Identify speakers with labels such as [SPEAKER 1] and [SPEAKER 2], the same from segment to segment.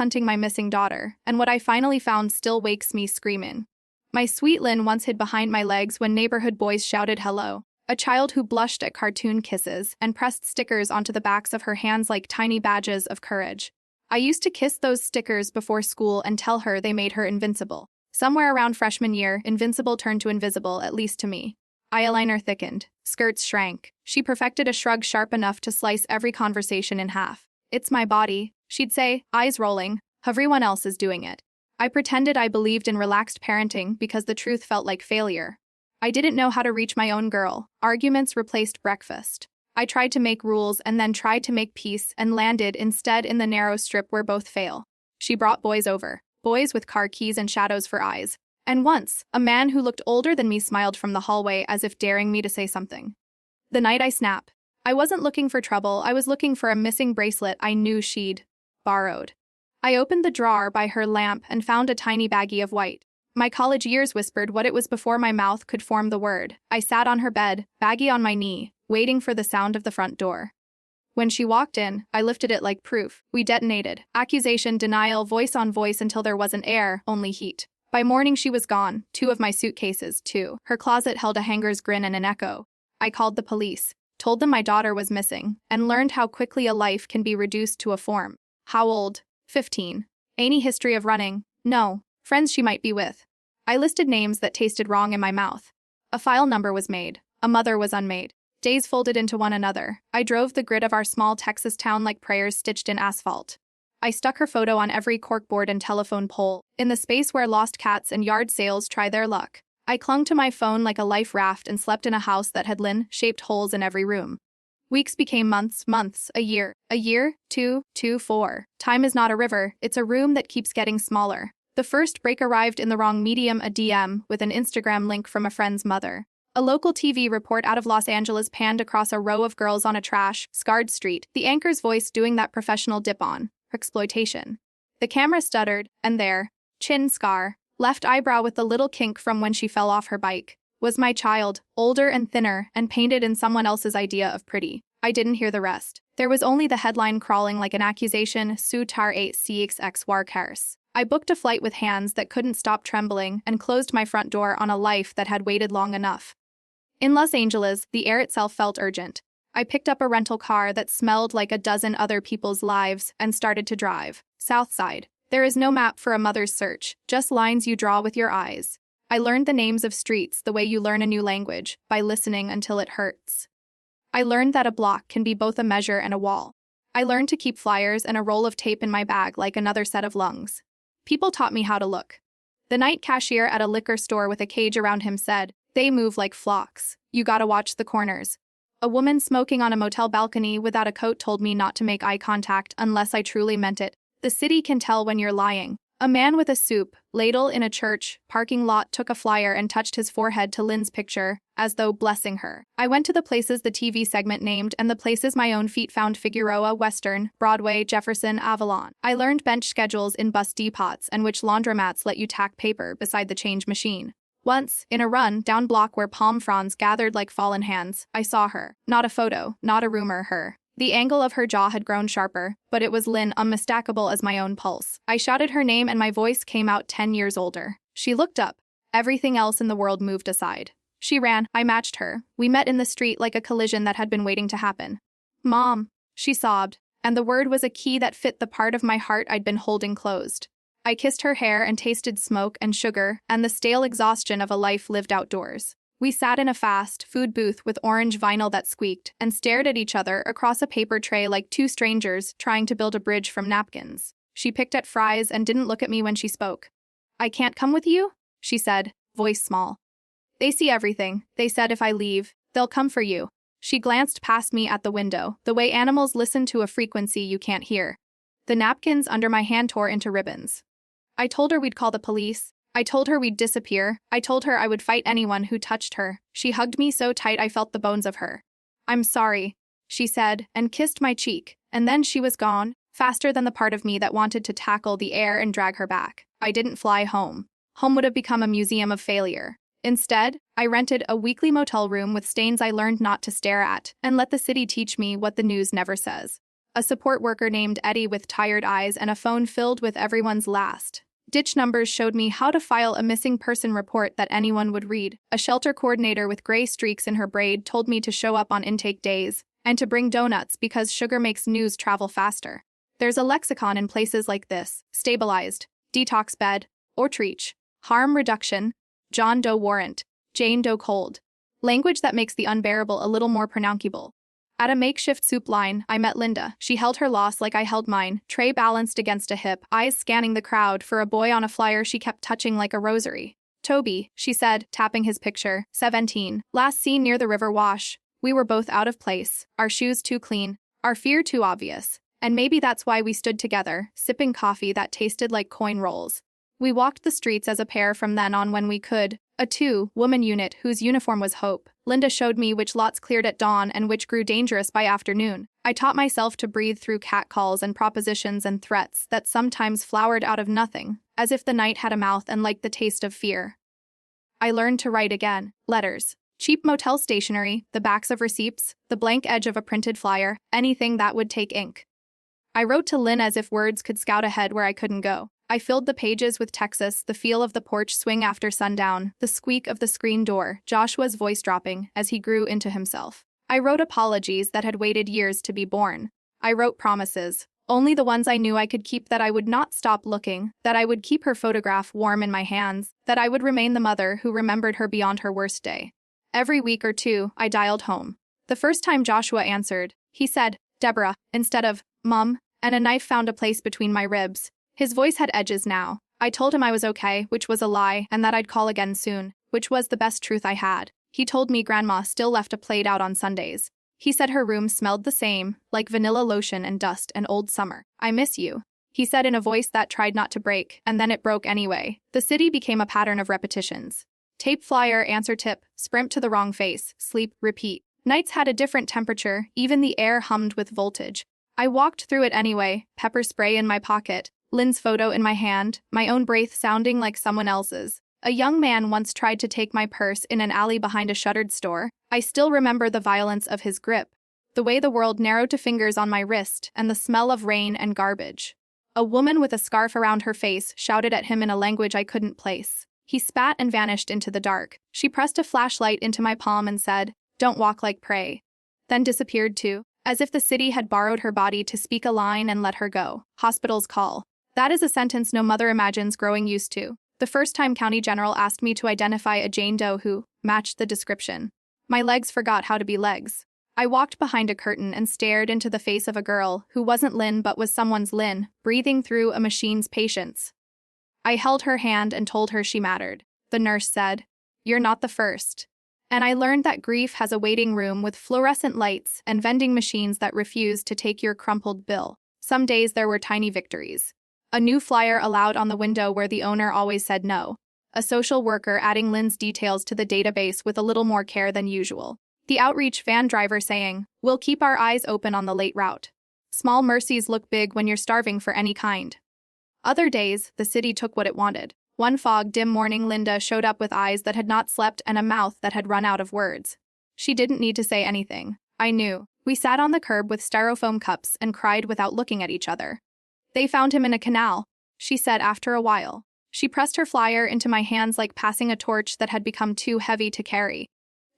[SPEAKER 1] hunting my missing daughter, and what I finally found still wakes me screaming. My sweet Lynn once hid behind my legs when neighborhood boys shouted hello. A child who blushed at cartoon kisses and pressed stickers onto the backs of her hands like tiny badges of courage. I used to kiss those stickers before school and tell her they made her invincible. Somewhere around freshman year, invincible turned to invisible, at least to me. Eyeliner thickened, skirts shrank. She perfected a shrug sharp enough to slice every conversation in half. "It's my body," she'd say, eyes rolling. "Everyone else is doing it." I pretended I believed in relaxed parenting because the truth felt like failure. I didn't know how to reach my own girl. Arguments replaced breakfast. I tried to make rules and then tried to make peace and landed instead in the narrow strip where both fail. She brought boys over. Boys with car keys and shadows for eyes. And once, a man who looked older than me smiled from the hallway as if daring me to say something. The night I snap. I wasn't looking for trouble, I was looking for a missing bracelet I knew she'd borrowed. I opened the drawer by her lamp and found a tiny baggie of white. My college years whispered what it was before my mouth could form the word. I sat on her bed, baggie on my knee, waiting for the sound of the front door. When she walked in, I lifted it like proof. We detonated. Accusation, denial, voice on voice until there wasn't air, only heat. By morning she was gone, 2 of my suitcases, too. Her closet held a hanger's grin and an echo. I called the police, told them my daughter was missing, and learned how quickly a life can be reduced to a form. How old? 15. Any history of running? No. Friends she might be with. I listed names that tasted wrong in my mouth. A file number was made. A mother was unmade. Days folded into one another. I drove the grid of our small Texas town like prayers stitched in asphalt. I stuck her photo on every corkboard and telephone pole, in the space where lost cats and yard sales try their luck. I clung to my phone like a life raft and slept in a house that had Lynn-shaped holes in every room. Weeks became months, a year, 2, 4. Time is not a river, it's a room that keeps getting smaller. The first break arrived in the wrong medium, a DM with an Instagram link from a friend's mother. A local TV report out of Los Angeles panned across a row of girls on a trash-scarred street, the anchor's voice doing that professional dip-on, exploitation. The camera stuttered, and there, chin scar, left eyebrow with the little kink from when she fell off her bike, was my child, older and thinner, and painted in someone else's idea of pretty. I didn't hear the rest. There was only the headline crawling like an accusation, Su tar 8 cx war cars. I booked a flight with hands that couldn't stop trembling and closed my front door on a life that had waited long enough. In Los Angeles, the air itself felt urgent. I picked up a rental car that smelled like a dozen other people's lives and started to drive. South Side. There is no map for a mother's search, just lines you draw with your eyes. I learned the names of streets the way you learn a new language, by listening until it hurts. I learned that a block can be both a measure and a wall. I learned to keep flyers and a roll of tape in my bag like another set of lungs. People taught me how to look. The night cashier at a liquor store with a cage around him said, "They move like flocks. You gotta watch the corners." A woman smoking on a motel balcony without a coat told me not to make eye contact unless I truly meant it. The city can tell when you're lying. A man with a soup ladle in a church parking lot took a flyer and touched his forehead to Lynn's picture, as though blessing her. I went to the places the TV segment named and the places my own feet found: Figueroa, Western, Broadway, Jefferson, Avalon. I learned bench schedules in bus depots and which laundromats let you tack paper beside the change machine. Once, in a run down block where palm fronds gathered like fallen hands, I saw her. Not a photo, not a rumor, her. The angle of her jaw had grown sharper, but it was Lynn, unmistakable as my own pulse. I shouted her name and my voice came out 10 years older. She looked up. Everything else in the world moved aside. She ran. I matched her. We met in the street like a collision that had been waiting to happen. "Mom," she sobbed, and the word was a key that fit the part of my heart I'd been holding closed. I kissed her hair and tasted smoke and sugar and the stale exhaustion of a life lived outdoors. We sat in a fast food booth with orange vinyl that squeaked and stared at each other across a paper tray like two strangers trying to build a bridge from napkins. She picked at fries and didn't look at me when she spoke. "I can't come with you?" she said, voice small. "They see everything," they said. "If I leave, they'll come for you." She glanced past me at the window, the way animals listen to a frequency you can't hear. The napkins under my hand tore into ribbons. I told her we'd call the police. I told her we'd disappear. I told her I would fight anyone who touched her. She hugged me so tight I felt the bones of her. "I'm sorry," she said, and kissed my cheek, and then she was gone, faster than the part of me that wanted to tackle the air and drag her back. I didn't fly home. Home would have become a museum of failure. Instead, I rented a weekly motel room with stains I learned not to stare at, and let the city teach me what the news never says. A support worker named Eddie with tired eyes and a phone filled with everyone's last ditch numbers showed me how to file a missing person report that anyone would read. A shelter coordinator with gray streaks in her braid told me to show up on intake days and to bring donuts because sugar makes news travel faster. There's a lexicon in places like this: stabilized, detox bed, outreach, harm reduction, John Doe warrant, Jane Doe cold. Language that makes the unbearable a little more pronounceable. At a makeshift soup line, I met Linda. She held her loss like I held mine, tray balanced against a hip, eyes scanning the crowd for a boy on a flyer she kept touching like a rosary. Toby, she said, tapping his picture, 17, last seen near the river wash. We were both out of place, our shoes too clean, our fear too obvious. And maybe that's why we stood together, sipping coffee that tasted like coin rolls. We walked the streets as a pair from then on when we could, a two-woman unit whose uniform was hope. Linda showed me which lots cleared at dawn and which grew dangerous by afternoon. I taught myself to breathe through catcalls and propositions and threats that sometimes flowered out of nothing, as if the night had a mouth and liked the taste of fear. I learned to write again. Letters. Cheap motel stationery, the backs of receipts, the blank edge of a printed flyer, anything that would take ink. I wrote to Lynn as if words could scout ahead where I couldn't go. I filled the pages with Texas, the feel of the porch swing after sundown, the squeak of the screen door, Joshua's voice dropping as he grew into himself. I wrote apologies that had waited years to be born. I wrote promises, only the ones I knew I could keep, that I would not stop looking, that I would keep her photograph warm in my hands, that I would remain the mother who remembered her beyond her worst day. Every week or two, I dialed home. The first time Joshua answered, he said, "Deborah," instead of "Mom," and a knife found a place between my ribs. His voice had edges now. I told him I was okay, which was a lie, and that I'd call again soon, which was the best truth I had. He told me Grandma still left a plate out on Sundays. He said her room smelled the same, like vanilla lotion and dust and old summer. "I miss you," he said in a voice that tried not to break, and then it broke anyway. The city became a pattern of repetitions. Tape flyer, answer tip, sprint to the wrong face, sleep, repeat. Nights had a different temperature, even the air hummed with voltage. I walked through it anyway, pepper spray in my pocket, Lynn's photo in my hand, my own breath sounding like someone else's. A young man once tried to take my purse in an alley behind a shuttered store. I still remember the violence of his grip, the way the world narrowed to fingers on my wrist, and the smell of rain and garbage. A woman with a scarf around her face shouted at him in a language I couldn't place. He spat and vanished into the dark. She pressed a flashlight into my palm and said, "Don't walk like prey," then disappeared too, as if the city had borrowed her body to speak a line and let her go. Hospital's call. That is a sentence no mother imagines growing used to. The first time County General asked me to identify a Jane Doe who matched the description, my legs forgot how to be legs. I walked behind a curtain and stared into the face of a girl who wasn't Lynn but was someone's Lynn, breathing through a machine's patience. I held her hand and told her she mattered. The nurse said, "You're not the first." And I learned that grief has a waiting room with fluorescent lights and vending machines that refuse to take your crumpled bill. Some days there were tiny victories. A new flyer allowed on the window where the owner always said no. A social worker adding Lynn's details to the database with a little more care than usual. The outreach van driver saying, "We'll keep our eyes open on the late route." Small mercies look big when you're starving for any kind. Other days, the city took what it wanted. One fog-dim morning, Linda showed up with eyes that had not slept and a mouth that had run out of words. She didn't need to say anything. I knew. We sat on the curb with styrofoam cups and cried without looking at each other. "They found him in a canal," she said after a while. She pressed her flyer into my hands like passing a torch that had become too heavy to carry.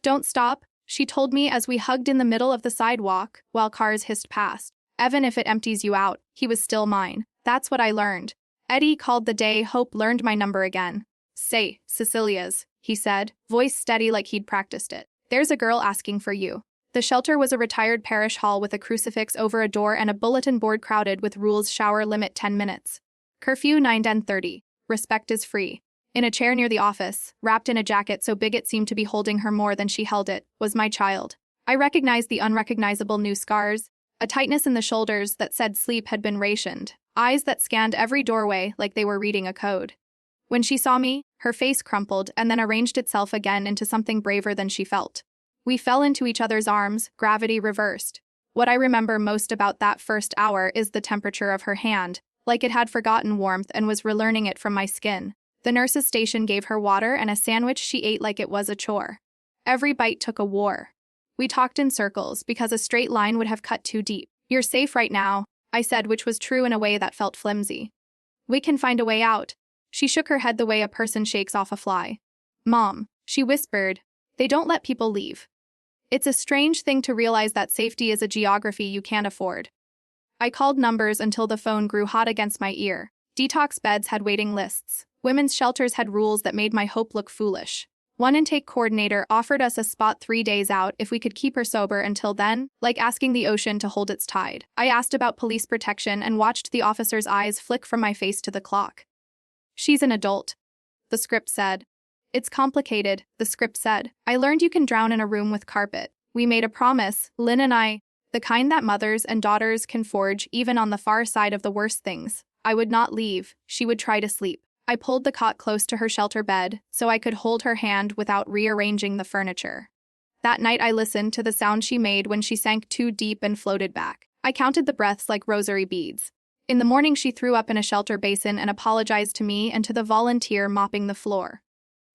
[SPEAKER 1] "Don't stop," she told me as we hugged in the middle of the sidewalk while cars hissed past. "Even if it empties you out, he was still mine." That's what I learned. Eddie called the day Hope learned my number again. "Say, Cecilia's," he said, voice steady like he'd practiced it. "There's a girl asking for you." The shelter was a retired parish hall with a crucifix over a door and a bulletin board crowded with rules: shower limit 10 minutes. Curfew 9:30. Respect is free. In a chair near the office, wrapped in a jacket so big it seemed to be holding her more than she held it, was my child. I recognized the unrecognizable new scars, a tightness in the shoulders that said sleep had been rationed, eyes that scanned every doorway like they were reading a code. When she saw me, her face crumpled and then arranged itself again into something braver than she felt. We fell into each other's arms, gravity reversed. What I remember most about that first hour is the temperature of her hand, like it had forgotten warmth and was relearning it from my skin. The nurse's station gave her water and a sandwich she ate like it was a chore. Every bite took a war. We talked in circles because a straight line would have cut too deep. "You're safe right now," I said, which was true in a way that felt flimsy. "We can find a way out." She shook her head the way a person shakes off a fly. "Mom," she whispered, "they don't let people leave. It's a strange thing to realize that safety is a geography you can't afford." I called numbers until the phone grew hot against my ear. Detox beds had waiting lists. Women's shelters had rules that made my hope look foolish. One intake coordinator offered us a spot 3 days out if we could keep her sober until then, like asking the ocean to hold its tide. I asked about police protection and watched the officer's eyes flick from my face to the clock. "She's an adult," the script said. "It's complicated," the script said. "I learned you can drown in a room with carpet. We made a promise, Lynn and I, the kind that mothers and daughters can forge even on the far side of the worst things. I would not leave. She would try to sleep. I pulled the cot close to her shelter bed so I could hold her hand without rearranging the furniture. That night I listened to the sound she made when she sank too deep and floated back. I counted the breaths like rosary beads. In the morning she threw up in a shelter basin and apologized to me and to the volunteer mopping the floor.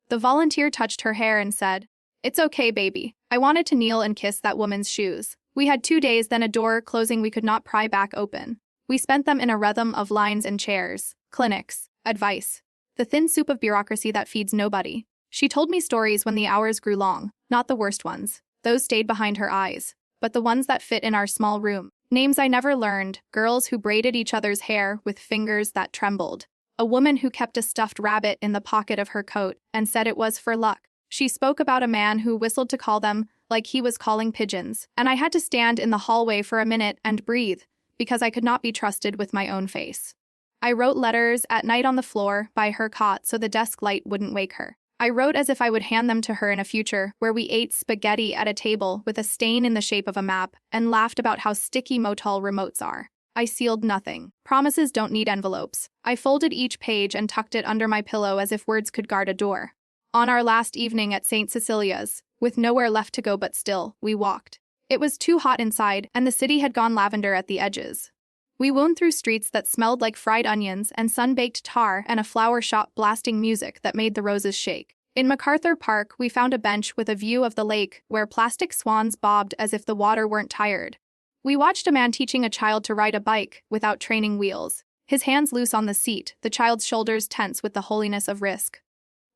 [SPEAKER 1] The volunteer touched her hair and said, "It's okay, baby." I wanted to kneel and kiss that woman's shoes. We had 2 days, then a door closing we could not pry back open. We spent them in a rhythm of lines and chairs, clinics, advice, the thin soup of bureaucracy that feeds nobody. She told me stories when the hours grew long, not the worst ones. Those stayed behind her eyes, but the ones that fit in our small room. Names I never learned, girls who braided each other's hair with fingers that trembled. A woman who kept a stuffed rabbit in the pocket of her coat and said it was for luck. She spoke about a man who whistled to call them like he was calling pigeons, and I had to stand in the hallway for a minute and breathe, because I could not be trusted with my own face. I wrote letters at night on the floor by her cot so the desk light wouldn't wake her. I wrote as if I would hand them to her in a future where we ate spaghetti at a table with a stain in the shape of a map and laughed about how sticky motel remotes are. I sealed nothing. Promises don't need envelopes. I folded each page and tucked it under my pillow as if words could guard a door. On our last evening at St. Cecilia's, with nowhere left to go but still, we walked. It was too hot inside, and the city had gone lavender at the edges. We wound through streets that smelled like fried onions and sun-baked tar and a flower shop blasting music that made the roses shake. In MacArthur Park, we found a bench with a view of the lake where plastic swans bobbed as if the water weren't tired. We watched a man teaching a child to ride a bike without training wheels, his hands loose on the seat, the child's shoulders tense with the holiness of risk.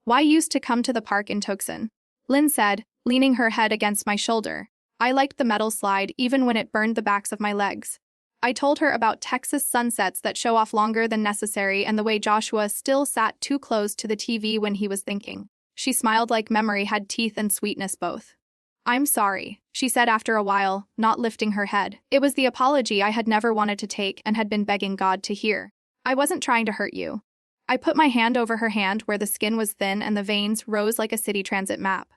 [SPEAKER 1] "Why used to come to the park in Tucson?" Lynn said, leaning her head against my shoulder. I liked the metal slide even when it burned the backs of my legs. I told her about Texas sunsets that show off longer than necessary and the way Joshua still sat too close to the TV when he was thinking. She smiled like memory had teeth and sweetness both. "I'm sorry," she said after a while, not lifting her head. It was the apology I had never wanted to take and had been begging God to hear. "I wasn't trying to hurt you." I put my hand over her hand where the skin was thin and the veins rose like a city transit map.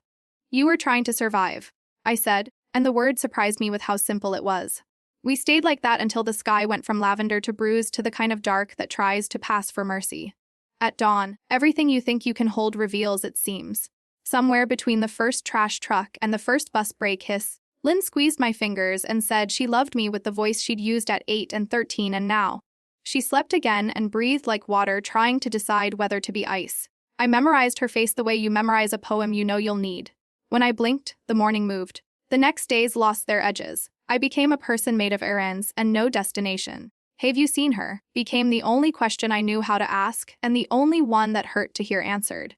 [SPEAKER 1] "You were trying to survive," I said, and the word surprised me with how simple it was. We stayed like that until the sky went from lavender to bruised to the kind of dark that tries to pass for mercy. At dawn, everything you think you can hold reveals it seems. Somewhere between the first trash truck and the first bus brake hiss, Lynn squeezed my fingers and said she loved me with the voice she'd used at 8 and 13 and now. She slept again and breathed like water, trying to decide whether to be ice. I memorized her face the way you memorize a poem you know you'll need. When I blinked, the morning moved. The next days lost their edges. I became a person made of errands and no destination. "Have you seen her?" became the only question I knew how to ask and the only one that hurt to hear answered.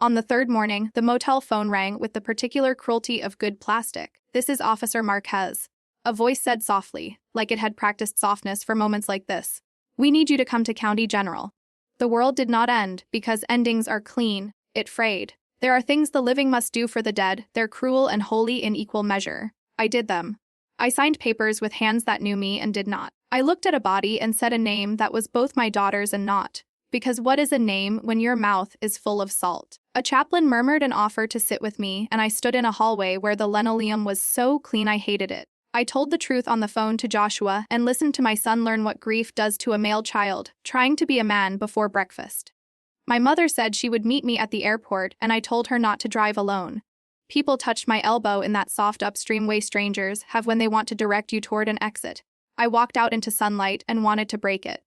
[SPEAKER 1] On the third morning, the motel phone rang with the particular cruelty of good plastic. "This is Officer Marquez." A voice said softly, like it had practiced softness for moments like this. "We need you to come to County General." The world did not end, because endings are clean, it frayed. There are things the living must do for the dead, they're cruel and holy in equal measure. I did them. I signed papers with hands that knew me and did not. I looked at a body and said a name that was both my daughter's and not. Because what is a name when your mouth is full of salt? A chaplain murmured an offer to sit with me, and I stood in a hallway where the linoleum was so clean I hated it. I told the truth on the phone to Joshua and listened to my son learn what grief does to a male child, trying to be a man before breakfast. My mother said she would meet me at the airport, and I told her not to drive alone. People touched my elbow in that soft upstream way strangers have when they want to direct you toward an exit. I walked out into sunlight and wanted to break it.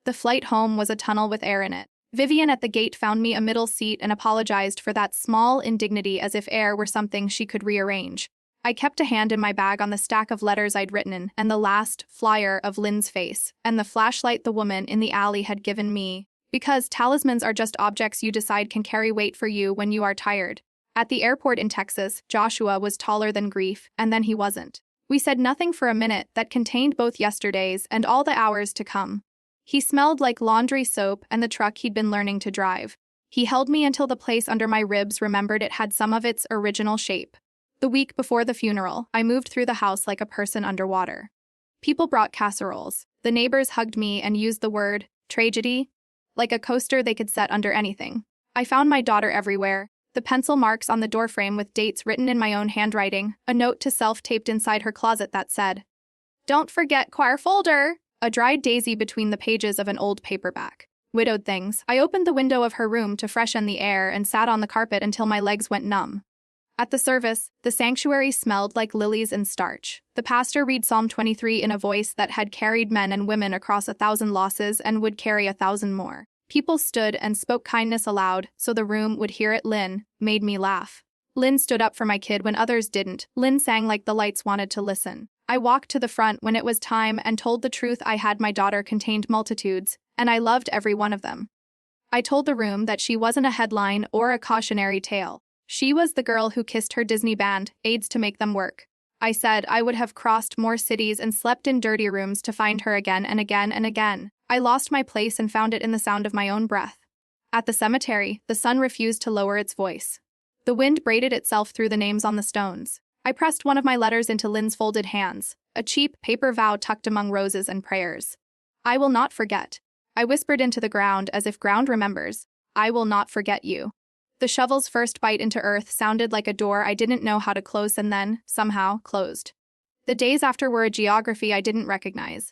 [SPEAKER 1] The flight home was a tunnel with air in it. Vivian at the gate found me a middle seat and apologized for that small indignity as if air were something she could rearrange. I kept a hand in my bag on the stack of letters I'd written in, and the last flyer of Lynn's face, and the flashlight the woman in the alley had given me. Because talismans are just objects you decide can carry weight for you when you are tired. At the airport in Texas, Joshua was taller than grief, and then he wasn't. We said nothing for a minute that contained both yesterdays and all the hours to come. He smelled like laundry soap and the truck he'd been learning to drive. He held me until the place under my ribs remembered it had some of its original shape. The week before the funeral, I moved through the house like a person underwater. People brought casseroles. The neighbors hugged me and used the word tragedy like a coaster they could set under anything. I found my daughter everywhere. The pencil marks on the doorframe with dates written in my own handwriting, a note to self taped inside her closet that said, "Don't forget choir folder," a dried daisy between the pages of an old paperback. Widowed things. I opened the window of her room to freshen the air and sat on the carpet until my legs went numb. At the service, the sanctuary smelled like lilies and starch. The pastor read Psalm 23 in a voice that had carried men and women across 1,000 losses and would carry 1,000 more. People stood and spoke kindness aloud so the room would hear it. Lynn made me laugh. Lynn stood up for my kid when others didn't. Lynn sang like the lights wanted to listen. I walked to the front when it was time and told the truth. I had my daughter contained multitudes, and I loved every one of them. I told the room that she wasn't a headline or a cautionary tale. She was the girl who kissed her Disney band aides to make them work. I said I would have crossed more cities and slept in dirty rooms to find her again and again and again. I lost my place and found it in the sound of my own breath. At the cemetery, the sun refused to lower its voice. The wind braided itself through the names on the stones. I pressed one of my letters into Lynn's folded hands, a cheap paper vow tucked among roses and prayers. "I will not forget." I whispered into the ground as if ground remembers. "I will not forget you." The shovel's first bite into earth sounded like a door I didn't know how to close and then, somehow, closed. The days after were a geography I didn't recognize.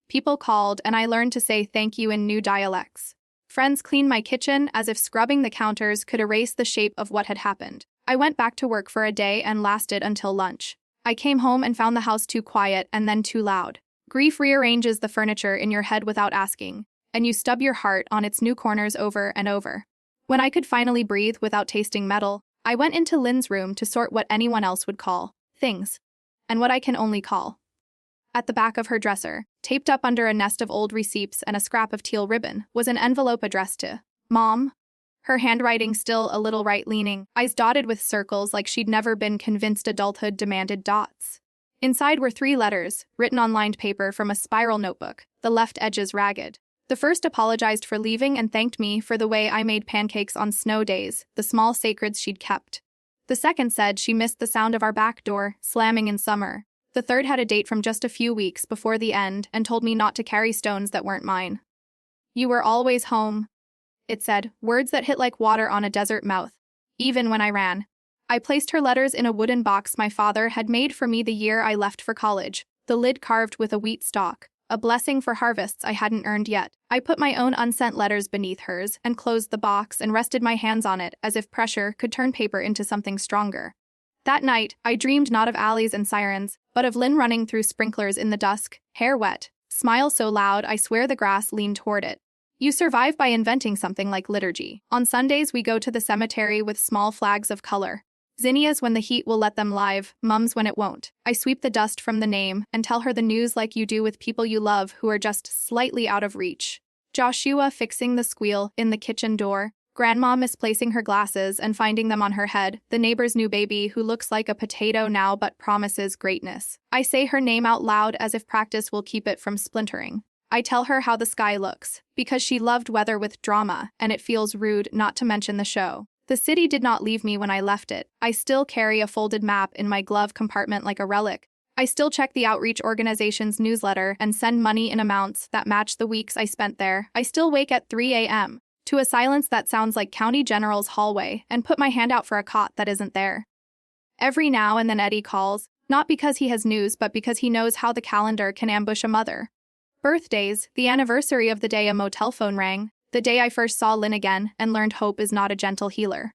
[SPEAKER 1] People called, and I learned to say thank you in new dialects. Friends cleaned my kitchen as if scrubbing the counters could erase the shape of what had happened. I went back to work for a day and lasted until lunch. I came home and found the house too quiet and then too loud. Grief rearranges the furniture in your head without asking, and you stub your heart on its new corners over and over. When I could finally breathe without tasting metal, I went into Lynn's room to sort what anyone else would call things, and what I can only call. At the back of her dresser, taped up under a nest of old receipts and a scrap of teal ribbon, was an envelope addressed to Mom. Her handwriting still a little right-leaning, eyes dotted with circles like she'd never been convinced adulthood demanded dots. Inside were 3 letters, written on lined paper from a spiral notebook, the left edges ragged. The first apologized for leaving and thanked me for the way I made pancakes on snow days, the small sacreds she'd kept. The second said she missed the sound of our back door slamming in summer. The third had a date from just a few weeks before the end and told me not to carry stones that weren't mine. "You were always home," it said, words that hit like water on a desert mouth, even when I ran. I placed her letters in a wooden box my father had made for me the year I left for college, the lid carved with a wheat stalk, a blessing for harvests I hadn't earned yet. I put my own unsent letters beneath hers and closed the box and rested my hands on it as if pressure could turn paper into something stronger. That night, I dreamed not of alleys and sirens, but of Lynn running through sprinklers in the dusk, hair wet, smile so loud I swear the grass leaned toward it. You survive by inventing something like liturgy. On Sundays we go to the cemetery with small flags of color. Zinnias when the heat will let them live, mums when it won't. I sweep the dust from the name and tell her the news like you do with people you love who are just slightly out of reach. Joshua fixing the squeal in the kitchen door, Grandma misplacing her glasses and finding them on her head, the neighbor's new baby who looks like a potato now but promises greatness. I say her name out loud as if practice will keep it from splintering. I tell her how the sky looks, because she loved weather with drama, and it feels rude not to mention the show. The city did not leave me when I left it. I still carry a folded map in my glove compartment like a relic. I still check the outreach organization's newsletter and send money in amounts that match the weeks I spent there. I still wake at 3 a.m. to a silence that sounds like County General's hallway and put my hand out for a cot that isn't there. Every now and then Eddie calls, not because he has news but because he knows how the calendar can ambush a mother. Birthdays, the anniversary of the day a motel phone rang, the day I first saw Lynn again and learned hope is not a gentle healer.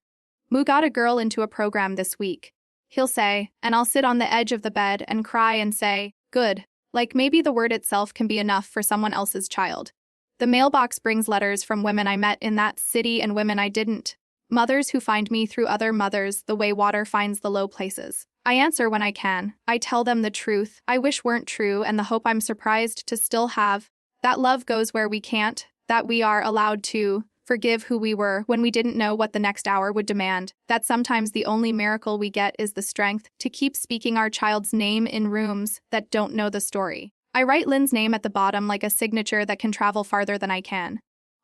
[SPEAKER 1] Moo got a girl into a program this week. He'll say, and I'll sit on the edge of the bed and cry and say, good, like maybe the word itself can be enough for someone else's child. The mailbox brings letters from women I met in that city and women I didn't. Mothers who find me through other mothers the way water finds the low places. I answer when I can. I tell them the truth I wish weren't true and the hope I'm surprised to still have. That love goes where we can't, that we are allowed to forgive who we were when we didn't know what the next hour would demand, that sometimes the only miracle we get is the strength to keep speaking our child's name in rooms that don't know the story. I write Lynn's name at the bottom like a signature that can travel farther than I can.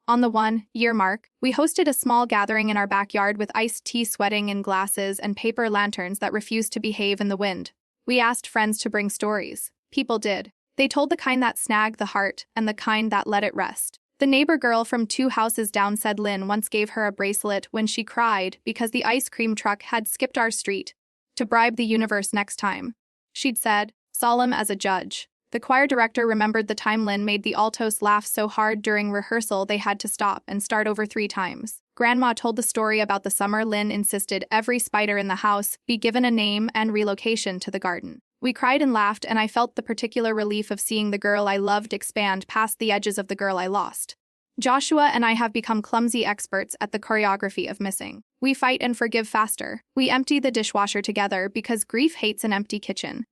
[SPEAKER 1] On the 1-year mark, we hosted a small gathering in our backyard with iced tea sweating in glasses and paper lanterns that refused to behave in the wind. We asked friends to bring stories. People did. They told the kind that snagged the heart and the kind that let it rest. The neighbor girl from 2 houses down said Lynn once gave her a bracelet when she cried because the ice cream truck had skipped our street to bribe the universe next time. She'd said, solemn as a judge. The choir director remembered the time Lynn made the altos laugh so hard during rehearsal they had to stop and start over 3 times. Grandma told the story about the summer Lynn insisted every spider in the house be given a name and relocation to the garden. We cried and laughed, and I felt the particular relief of seeing the girl I loved expand past the edges of the girl I lost. Joshua and I have become clumsy experts at the choreography of missing. We fight and forgive faster. We empty the dishwasher together because grief hates an empty kitchen.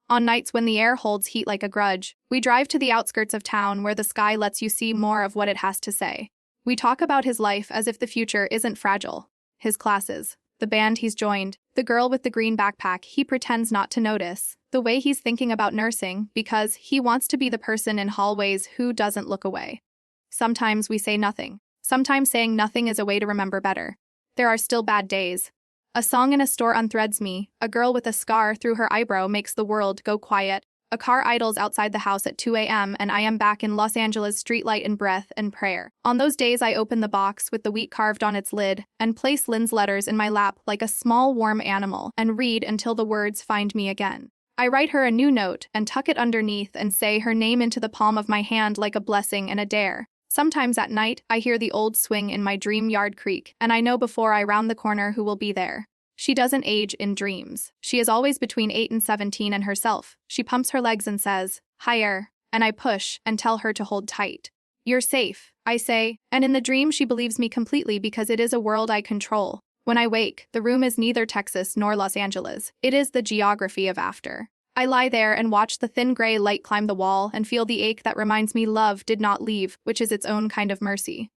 [SPEAKER 1] On nights when the air holds heat like a grudge, we drive to the outskirts of town where the sky lets you see more of what it has to say. We talk about his life as if the future isn't fragile. His classes, the band he's joined, the girl with the green backpack he pretends not to notice, the way he's thinking about nursing because he wants to be the person in hallways who doesn't look away. Sometimes we say nothing. Sometimes saying nothing is a way to remember better. There are still bad days. A song in a store unthreads me, a girl with a scar through her eyebrow makes the world go quiet, a car idles outside the house at 2 a.m. and I am back in Los Angeles streetlight and breath and prayer. On those days I open the box with the wheat carved on its lid and place Lynn's letters in my lap like a small warm animal and read until the words find me again. I write her a new note and tuck it underneath and say her name into the palm of my hand like a blessing and a dare. Sometimes at night, I hear the old swing in my dream yard creak, and I know before I round the corner who will be there. She doesn't age in dreams. She is always between 8 and 17 and herself. She pumps her legs and says, higher, and I push and tell her to hold tight. You're safe, I say, and in the dream she believes me completely because it is a world I control. When I wake, the room is neither Texas nor Los Angeles. It is the geography of after. I lie there and watch the thin gray light climb the wall and feel the ache that reminds me love did not leave, which is its own kind of mercy.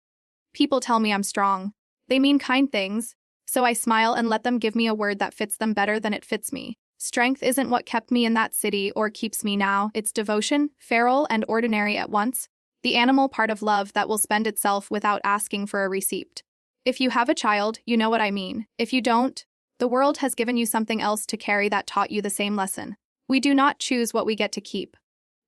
[SPEAKER 1] People tell me I'm strong. They mean kind things, so I smile and let them give me a word that fits them better than it fits me. Strength isn't what kept me in that city or keeps me now. It's devotion, feral and ordinary at once, the animal part of love that will spend itself without asking for a receipt. If you have a child, you know what I mean. If you don't, the world has given you something else to carry that taught you the same lesson. We do not choose what we get to keep.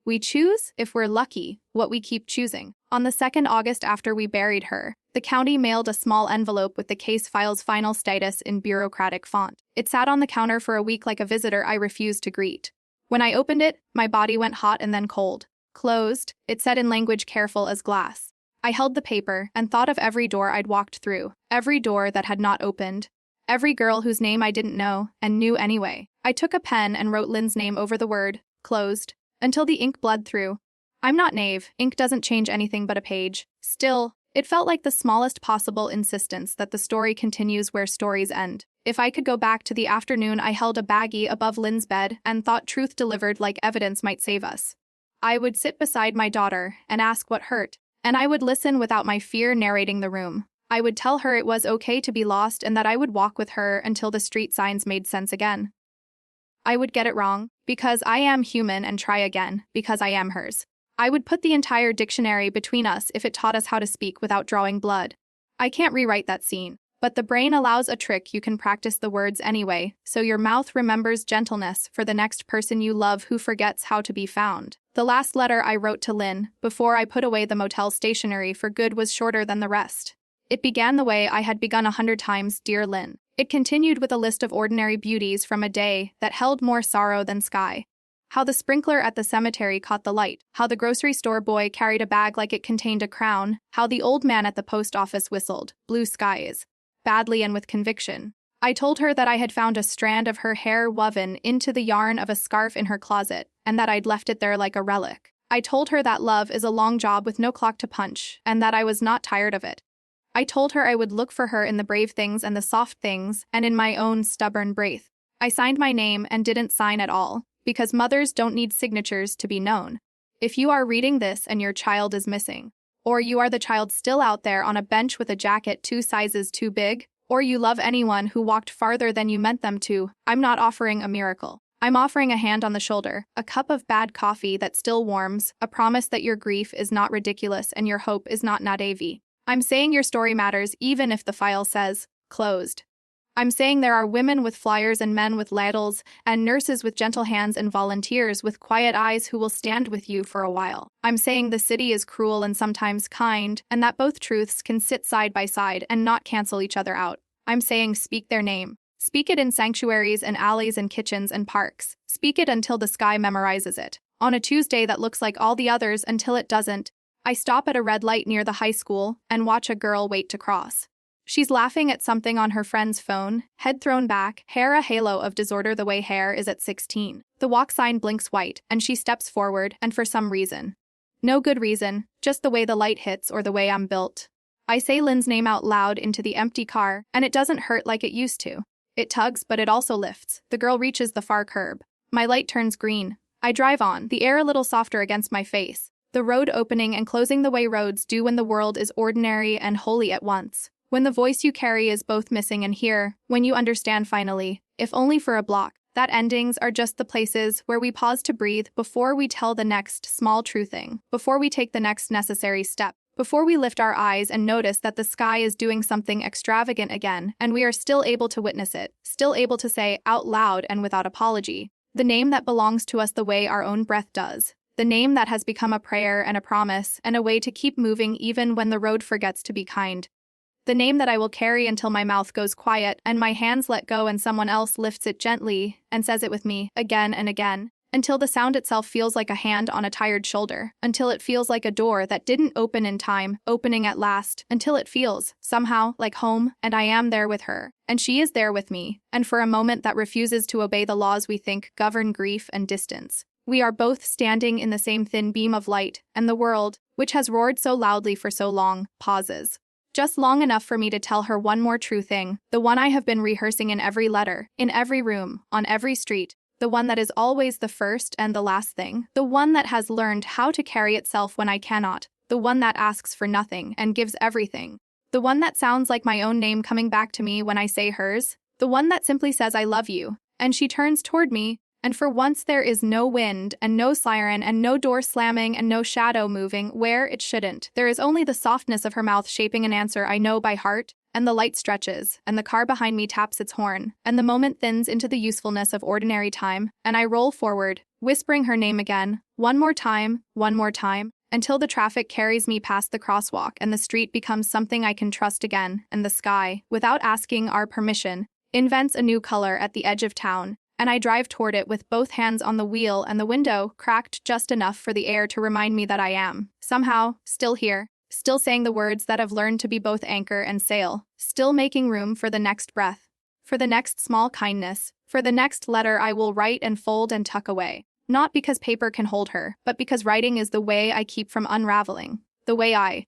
[SPEAKER 1] We choose, if we're lucky, what we keep choosing. On the 2nd August after we buried her, the county mailed a small envelope with the case file's final status in bureaucratic font. It sat on the counter for a week like a visitor I refused to greet. When I opened it, my body went hot and then cold. Closed, it said in language careful as glass. I held the paper and thought of every door I'd walked through, every door that had not opened, every girl whose name I didn't know and knew anyway. I took a pen and wrote Lynn's name over the word, closed, until the ink bled through. I'm not naive, ink doesn't change anything but a page. Still, it felt like the smallest possible insistence that the story continues where stories end. If I could go back to the afternoon I held a baggie above Lynn's bed and thought truth delivered like evidence might save us. I would sit beside my daughter and ask what hurt, and I would listen without my fear narrating the room. I would tell her it was okay to be lost and that I would walk with her until the street signs made sense again. I would get it wrong, because I am human, and try again, because I am hers. I would put the entire dictionary between us if it taught us how to speak without drawing blood. I can't rewrite that scene, but the brain allows a trick you can practice the words anyway, so your mouth remembers gentleness for the next person you love who forgets how to be found. The last letter I wrote to Lynn, before I put away the motel stationery for good, was shorter than the rest. It began the way I had begun 100 times, Dear Lynn. It continued with a list of ordinary beauties from a day that held more sorrow than sky. How the sprinkler at the cemetery caught the light, how the grocery store boy carried a bag like it contained a crown, how the old man at the post office whistled, blue skies, badly and with conviction. I told her that I had found a strand of her hair woven into the yarn of a scarf in her closet, and that I'd left it there like a relic. I told her that love is a long job with no clock to punch, and that I was not tired of it. I told her I would look for her in the brave things and the soft things, and in my own stubborn breath. I signed my name and didn't sign at all, because mothers don't need signatures to be known. If you are reading this and your child is missing, or you are the child still out there on a bench with a jacket 2 sizes too big, or you love anyone who walked farther than you meant them to, I'm not offering a miracle. I'm offering a hand on the shoulder, a cup of bad coffee that still warms, a promise that your grief is not ridiculous and your hope is not naive. I'm saying your story matters even if the file says, closed. I'm saying there are women with flyers and men with ladles, and nurses with gentle hands and volunteers with quiet eyes who will stand with you for a while. I'm saying the city is cruel and sometimes kind, and that both truths can sit side by side and not cancel each other out. I'm saying speak their name. Speak it in sanctuaries and alleys and kitchens and parks. Speak it until the sky memorizes it. On a Tuesday that looks like all the others until it doesn't, I stop at a red light near the high school and watch a girl wait to cross. She's laughing at something on her friend's phone, head thrown back, hair a halo of disorder the way hair is at 16. The walk sign blinks white, and she steps forward, and for some reason. No good reason, just the way the light hits or the way I'm built. I say Lynn's name out loud into the empty car, and it doesn't hurt like it used to. It tugs, but it also lifts. The girl reaches the far curb. My light turns green. I drive on, the air a little softer against my face. The road opening and closing the way roads do when the world is ordinary and holy at once. When the voice you carry is both missing and here, when you understand finally, if only for a block, that endings are just the places where we pause to breathe before we tell the next small true thing, before we take the next necessary step, before we lift our eyes and notice that the sky is doing something extravagant again, and we are still able to witness it, still able to say out loud and without apology, the name that belongs to us the way our own breath does, the name that has become a prayer and a promise and a way to keep moving even when the road forgets to be kind. The name that I will carry until my mouth goes quiet and my hands let go and someone else lifts it gently and says it with me again and again, until the sound itself feels like a hand on a tired shoulder, until it feels like a door that didn't open in time, opening at last, until it feels, somehow, like home, and I am there with her, and she is there with me, and for a moment that refuses to obey the laws we think govern grief and distance. We are both standing in the same thin beam of light, and the world, which has roared so loudly for so long, pauses. Just long enough for me to tell her one more true thing, the one I have been rehearsing in every letter, in every room, on every street, the one that is always the first and the last thing, the one that has learned how to carry itself when I cannot, the one that asks for nothing and gives everything, the one that sounds like my own name coming back to me when I say hers, the one that simply says I love you, and she turns toward me, and for once there is no wind, and no siren, and no door slamming, and no shadow moving where it shouldn't. There is only the softness of her mouth shaping an answer I know by heart, and the light stretches, and the car behind me taps its horn, and the moment thins into the usefulness of ordinary time, and I roll forward, whispering her name again, one more time, until the traffic carries me past the crosswalk and the street becomes something I can trust again, and the sky, without asking our permission, invents a new color at the edge of town, and I drive toward it with both hands on the wheel and the window cracked just enough for the air to remind me that I am, somehow, still here, still saying the words that I've learned to be both anchor and sail, still making room for the next breath, for the next small kindness, for the next letter I will write and fold and tuck away, not because paper can hold her, but because writing is the way I keep from unraveling, the way I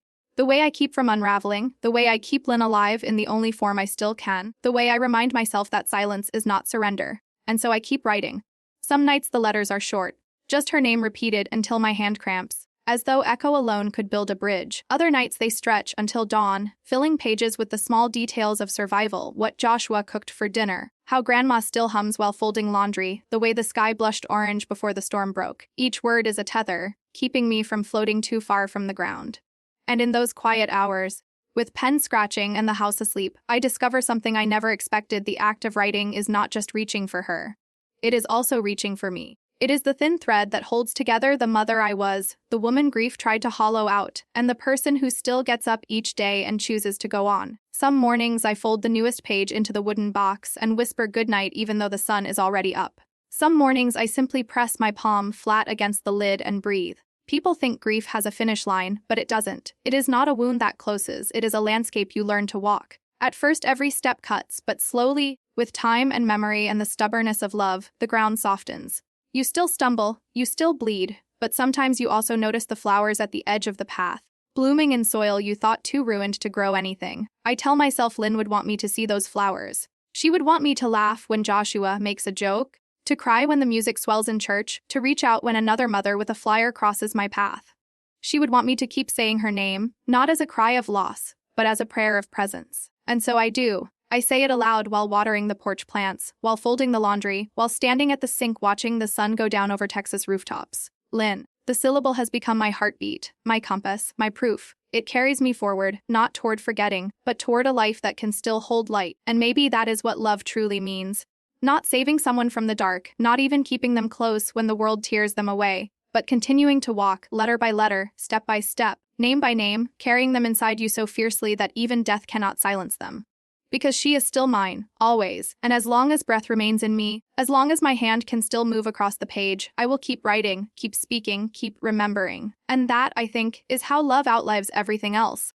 [SPEAKER 1] keep from unraveling, the way I keep Lynn alive in the only form I still can, the way I remind myself that silence is not surrender. And so I keep writing. Some nights the letters are short, just her name repeated until my hand cramps, as though echo alone could build a bridge. Other nights they stretch until dawn, filling pages with the small details of survival, what Joshua cooked for dinner, how Grandma still hums while folding laundry, the way the sky blushed orange before the storm broke. Each word is a tether, keeping me from floating too far from the ground. And in those quiet hours, with pen scratching and the house asleep, I discover something I never expected. The act of writing is not just reaching for her. It is also reaching for me. It is the thin thread that holds together the mother I was, the woman grief tried to hollow out, and the person who still gets up each day and chooses to go on. Some mornings I fold the newest page into the wooden box and whisper goodnight even though the sun is already up. Some mornings I simply press my palm flat against the lid and breathe. People think grief has a finish line, but it doesn't. It is not a wound that closes, it is a landscape you learn to walk. At first every step cuts, but slowly, with time and memory and the stubbornness of love, the ground softens. You still stumble, you still bleed, but sometimes you also notice the flowers at the edge of the path. blooming in soil you thought too ruined to grow anything. I tell myself Lynn would want me to see those flowers. She would want me to laugh when Joshua makes a joke, to cry when the music swells in church, to reach out when another mother with a flyer crosses my path. She would want me to keep saying her name, not as a cry of loss, but as a prayer of presence. And so I do. I say it aloud while watering the porch plants, while folding the laundry, while standing at the sink watching the sun go down over Texas rooftops. Lynn. The syllable has become my heartbeat, my compass, my proof. It carries me forward, not toward forgetting, but toward a life that can still hold light. And maybe that is what love truly means. Not saving someone from the dark, not even keeping them close when the world tears them away, but continuing to walk, letter by letter, step by step, name by name, carrying them inside you so fiercely that even death cannot silence them. Because she is still mine, always, and as long as breath remains in me, as long as my hand can still move across the page, I will keep writing, keep speaking, keep remembering. And that, I think, is how love outlives everything else.